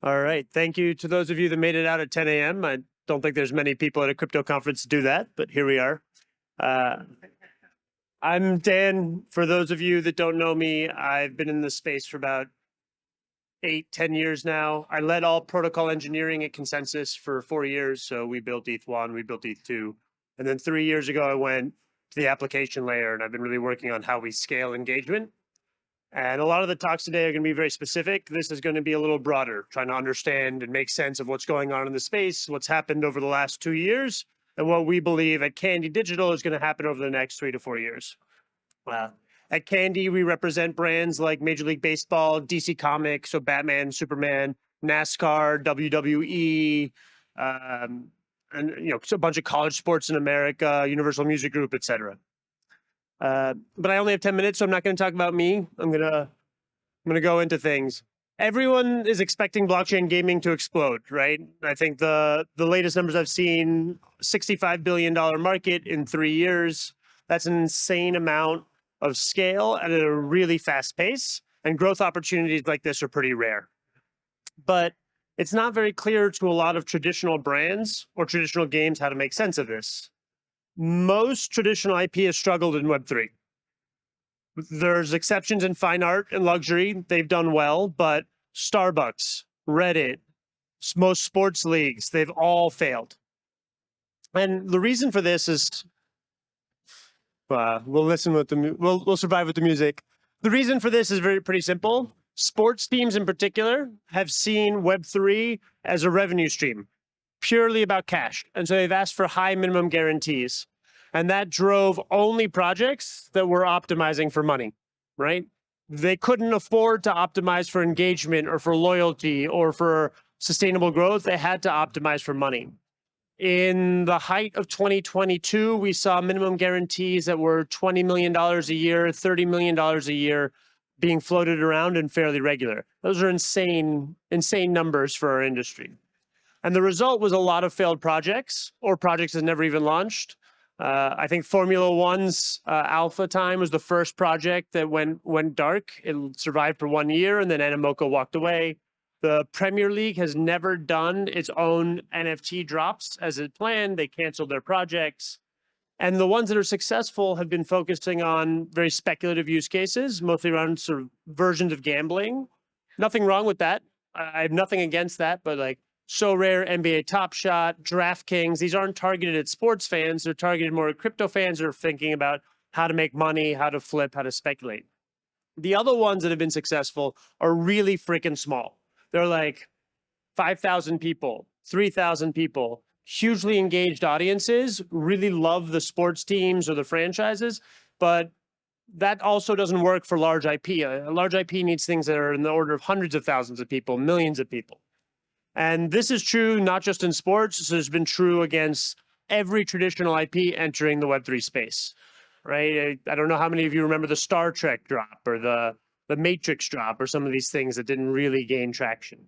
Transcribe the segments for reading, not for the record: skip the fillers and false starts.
All right. Thank you to those of you that made it out at 10 a.m. I don't think there's many people at a crypto conference to do that, but here we are. I'm Dan. For those of you that don't know me, I've been in this space for about 8-10 years now. I led all protocol engineering at Consensus for 4 years. So we built ETH1, we built ETH2. And then 3 years ago, I went to the application layer, and I've been really working on how we scale engagement. And a lot of the talks today are going to be very specific. This is going to be a little broader, trying to understand and make sense of what's going on in the space, what's happened over the last 2 years, and what we believe at Candy Digital is going to happen over the next 3 to 4 years. At Candy, we represent brands like Major League Baseball, DC Comics, so Batman, Superman, NASCAR, WWE, and so a bunch of college sports in America, Universal Music Group, etc. But I only have 10 minutes, so I'm not going to talk about me. I'm gonna go into things. Everyone is expecting blockchain gaming to explode, right? I think the latest numbers I've seen, $65 billion market in 3 years. That's an insane amount of scale at a really fast pace, and growth opportunities like this are pretty rare. But it's not very clear to a lot of traditional brands or traditional games how to make sense of this. Most traditional IP has struggled in Web3. There's exceptions in fine art and luxury. They've done well, but Starbucks, Reddit, most sports leagues, they've all failed. And the reason for this is, we'll survive with the music. The reason for this is pretty simple. Sports teams in particular have seen Web3 as a revenue stream, purely about cash. And so they've asked for high minimum guarantees. And that drove only projects that were optimizing for money, right? They couldn't afford to optimize for engagement or for loyalty or for sustainable growth. They had to optimize for money. In the height of 2022, we saw minimum guarantees that were $20 million a year, $30 million a year being floated around and fairly regular. Those are insane numbers for our industry. And the result was a lot of failed projects or projects that never even launched. I think Formula One's alpha time was the first project that went dark. It survived for 1 year, and then Animoca walked away. The Premier League has never done its own NFT drops as it planned. They canceled their projects. And the ones that are successful have been focusing on very speculative use cases, mostly around sort of versions of gambling. Nothing wrong with that. I have nothing against that, but like So Rare, NBA Top Shot, DraftKings, these aren't targeted at sports fans. They're targeted more at crypto fans that are thinking about how to make money, how to flip, how to speculate. The other ones that have been successful are really freaking small. They're like 5,000 people, 3,000 people, hugely engaged audiences, really love the sports teams or the franchises, but that also doesn't work for large IP. A large IP needs things that are in the order of hundreds of thousands of people, millions of people. And this is true not just in sports. This has been true against every traditional IP entering the Web3 space, right? I don't know how many of you remember the Star Trek drop or the Matrix drop or some of these things that didn't really gain traction.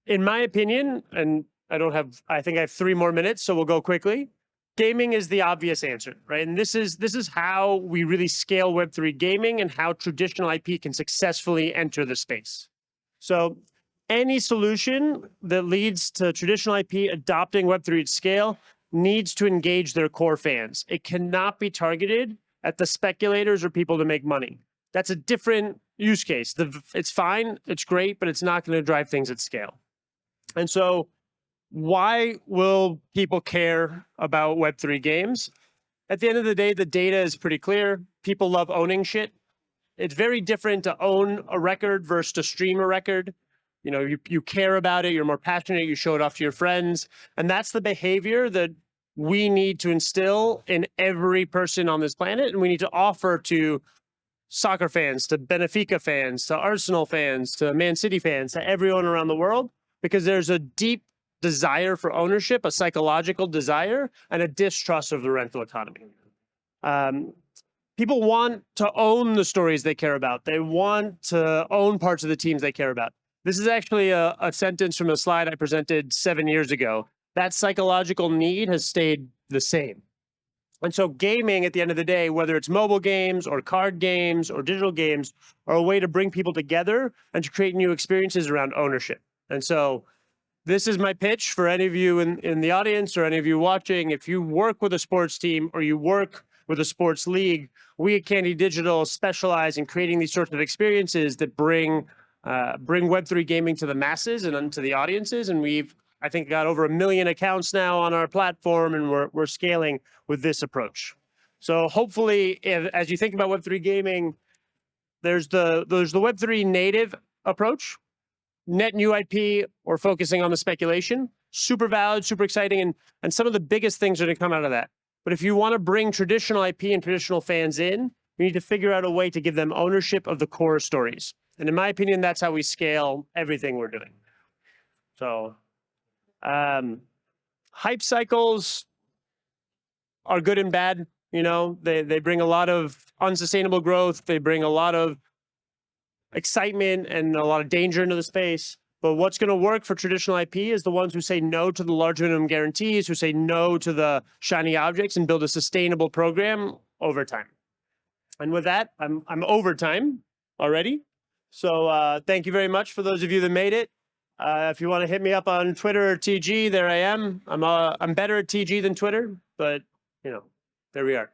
In my opinion, and I think I have 3 more minutes, so we'll go quickly. Gaming is the obvious answer, right? And this is how we really scale Web3 gaming and how traditional IP can successfully enter the space. So any solution that leads to traditional IP adopting Web3 at scale needs to engage their core fans. It cannot be targeted at the speculators or people to make money. That's a different use case. It's fine, it's great, but it's not going to drive things at scale. And so why will people care about Web3 games? At the end of the day, the data is pretty clear. People love owning shit. It's very different to own a record versus to stream a record. You know, you care about it, you're more passionate, you show it off to your friends. And that's the behavior that we need to instill in every person on this planet. And we need to offer to soccer fans, to Benfica fans, to Arsenal fans, to Man City fans, to everyone around the world, because there's a deep desire for ownership, a psychological desire, and a distrust of the rental economy. People want to own the stories they care about. They want to own parts of the teams they care about. This is actually a sentence from a slide I presented 7 years ago. That psychological need has stayed the same. And so gaming, at the end of the day, whether it's mobile games or card games or digital games, are a way to bring people together and to create new experiences around ownership. And so this is my pitch for any of you in the audience or any of you watching. If you work with a sports team or you work with a sports league, we at Candy Digital specialize in creating these sorts of experiences that bring Web3 gaming to the masses and to the audiences. And we've, I think, got over 1 million accounts now on our platform, and we're scaling with this approach. So hopefully, as you think about Web3 gaming, there's the Web3 native approach, net new IP or focusing on the speculation. Super valid, super exciting, and some of the biggest things are going to come out of that. But if you want to bring traditional IP and traditional fans in, you need to figure out a way to give them ownership of the core stories. And in my opinion, that's how we scale everything we're doing. So hype cycles are good and bad. You know, they bring a lot of unsustainable growth. They bring a lot of excitement and a lot of danger into the space. But what's going to work for traditional IP is the ones who say no to the large minimum guarantees, who say no to the shiny objects, and build a sustainable program over time. And with that, I'm over time already. So thank you very much for those of you that made it. If you want to hit me up on Twitter or TG, there I am. I'm better at TG than Twitter, but you know, there we are.